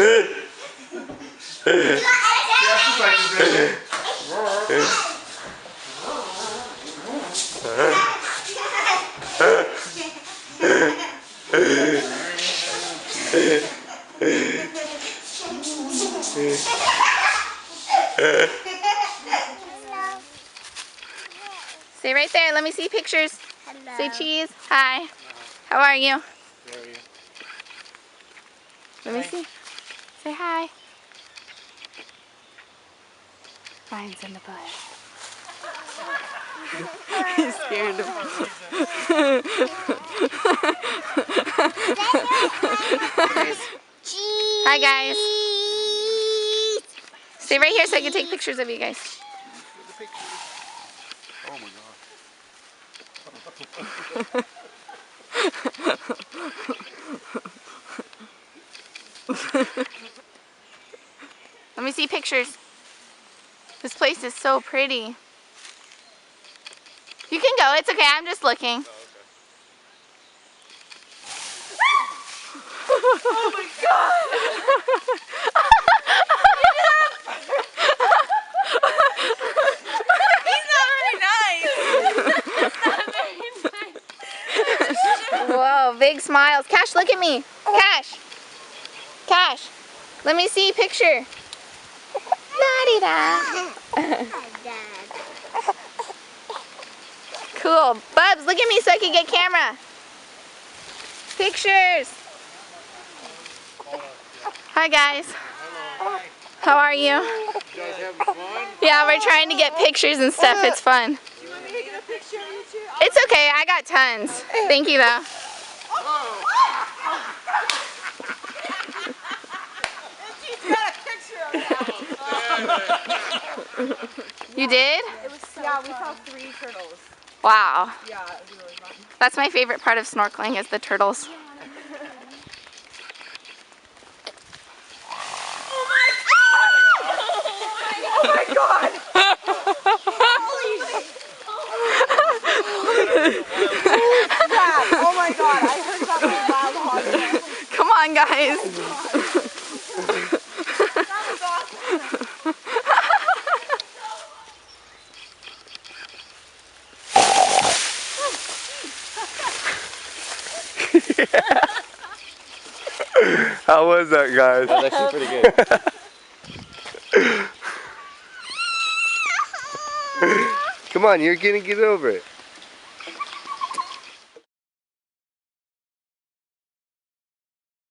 Stay right there. Let me see pictures. Hello. Say cheese. Hi. How are you? How are you? Let me see. Say hi. Ryan's in the bush. He's scared of Hi guys. Stay right here so I can take pictures of you guys. Oh my god. Let me see pictures. This place is so pretty. You can go. It's okay. I'm just looking. Oh my god! He's not very nice. Not very nice. Whoa, big smiles. Cash, look at me. Cash. Cash. Let me see picture. La-di-da. Cool. Bubs, look at me so I can get camera. Pictures. Hi guys. How are you? You guys having fun? Yeah, we're trying to get pictures and stuff. It's fun. You want me to get a picture of you two? It's okay. I got tons. Thank you though. She's got a picture of that. You did? It was so fun. We saw 3 turtles. Wow. Yeah, it was really fun. That's my favorite part of snorkeling is the turtles. Oh my god! Oh my god, I heard that wild hog. Come on, guys. That was awesome. How was that, guys? That was actually pretty good. Come on, you're gonna get over it.